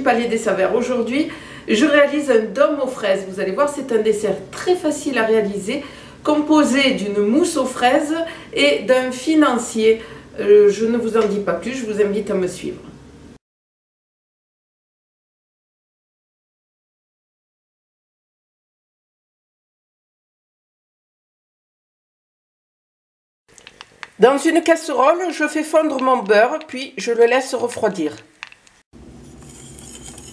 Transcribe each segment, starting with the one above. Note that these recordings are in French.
Palais des Saveurs. Aujourd'hui, je réalise un dôme aux fraises. Vous allez voir, c'est un dessert très facile à réaliser, composé d'une mousse aux fraises et d'un financier. Je ne vous en dis pas plus, je vous invite à me suivre. Dans une casserole, je fais fondre mon beurre, puis je le laisse refroidir.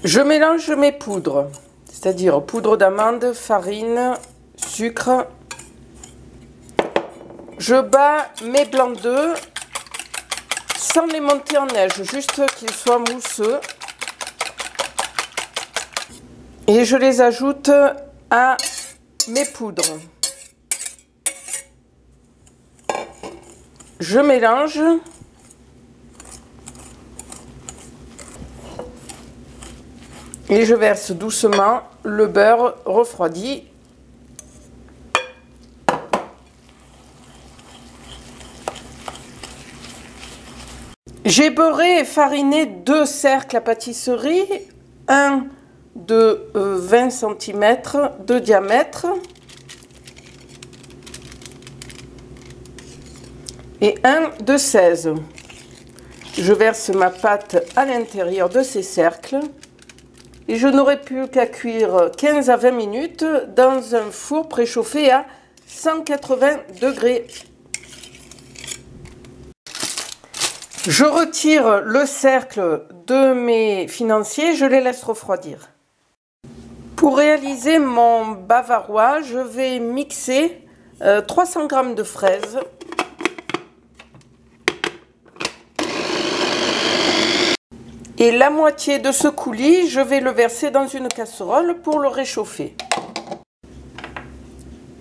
Je mélange mes poudres, c'est-à-dire poudre d'amande, farine, sucre. Je bats mes blancs d'œufs sans les monter en neige, juste qu'ils soient mousseux. Et je les ajoute à mes poudres. Je mélange. Et je verse doucement le beurre refroidi. J'ai beurré et fariné 2 cercles à pâtisserie, un de 20 cm de diamètre et un de 16. Je verse ma pâte à l'intérieur de ces cercles et je n'aurai plus qu'à cuire 15 à 20 minutes dans un four préchauffé à 180 degrés. Je retire le cercle de mes financiers, je les laisse refroidir. Pour réaliser mon bavarois, je vais mixer 300 g de fraises, et la moitié de ce coulis, je vais le verser dans une casserole pour le réchauffer.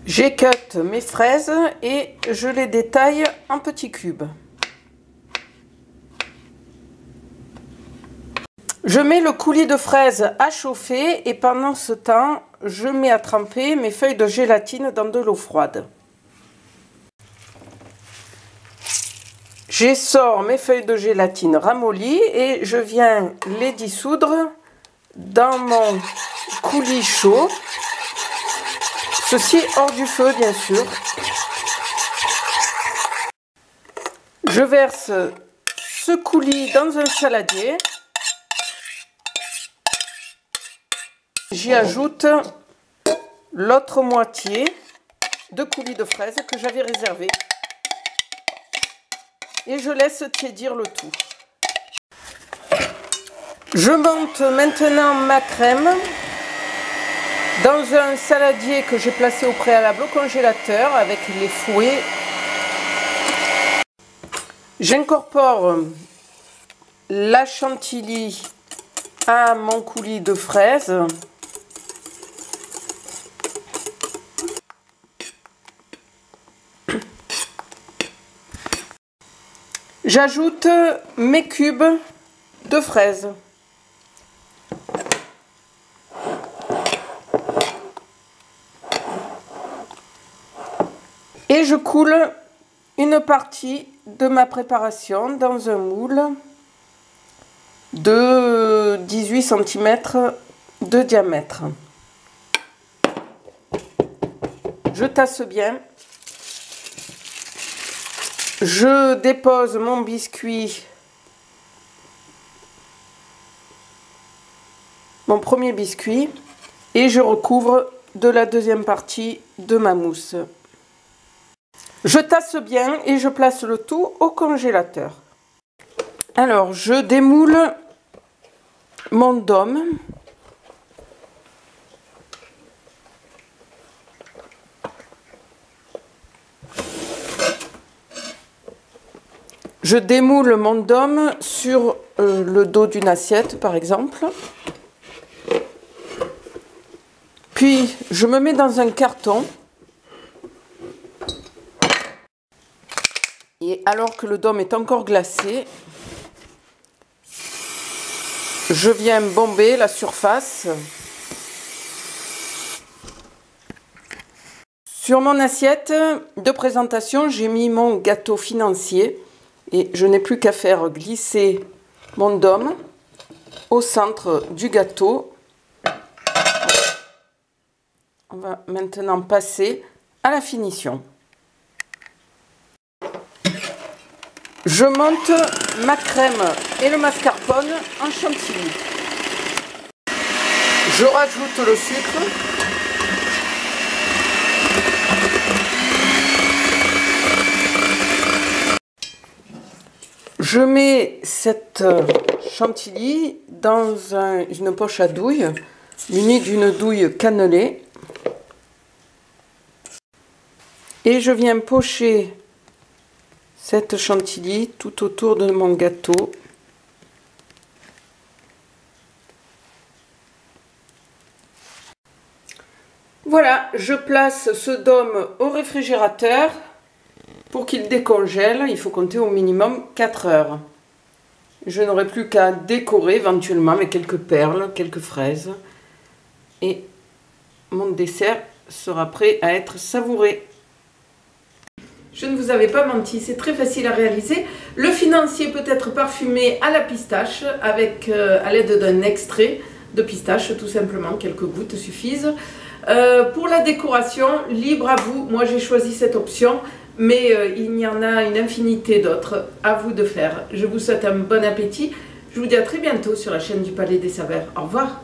J'équeute mes fraises et je les détaille en petits cubes. Je mets le coulis de fraises à chauffer et pendant ce temps, je mets à tremper mes feuilles de gélatine dans de l'eau froide. J'essore mes feuilles de gélatine ramollies et je viens les dissoudre dans mon coulis chaud. Ceci hors du feu, bien sûr. Je verse ce coulis dans un saladier. J'y ajoute l'autre moitié de coulis de fraises que j'avais réservé. Et je laisse tiédir le tout. Je monte maintenant ma crème dans un saladier que j'ai placé au préalable au congélateur avec les fouets. J'incorpore la chantilly à mon coulis de fraises. J'ajoute mes cubes de fraises. Et je coule une partie de ma préparation dans un moule de 18 cm de diamètre. Je tasse bien. Je dépose mon biscuit, mon premier biscuit, et je recouvre de la deuxième partie de ma mousse. Je tasse bien et je place le tout au congélateur. Alors, je démoule mon dôme. Je démoule mon dôme sur le dos d'une assiette, par exemple. Puis, je me mets dans un carton. Et alors que le dôme est encore glacé, je viens bomber la surface. Sur mon assiette de présentation, j'ai mis mon gâteau financier. Et je n'ai plus qu'à faire glisser mon dôme au centre du gâteau. On va maintenant passer à la finition. Je monte ma crème et le mascarpone en chantilly. Je rajoute le sucre. Je mets cette chantilly dans une poche à douille, munie d'une douille cannelée. Et je viens pocher cette chantilly tout autour de mon gâteau. Voilà, je place ce dôme au réfrigérateur. Pour qu'il décongèle, il faut compter au minimum 4 heures. Je n'aurai plus qu'à décorer éventuellement avec quelques perles, quelques fraises. Et mon dessert sera prêt à être savouré. Je ne vous avais pas menti, c'est très facile à réaliser. Le financier peut être parfumé à la pistache avec à l'aide d'un extrait de pistache, tout simplement, quelques gouttes suffisent. Pour la décoration, libre à vous, moi j'ai choisi cette option, mais il y en a une infinité d'autres, à vous de faire. Je vous souhaite un bon appétit, je vous dis à très bientôt sur la chaîne du Palais des Saveurs. Au revoir.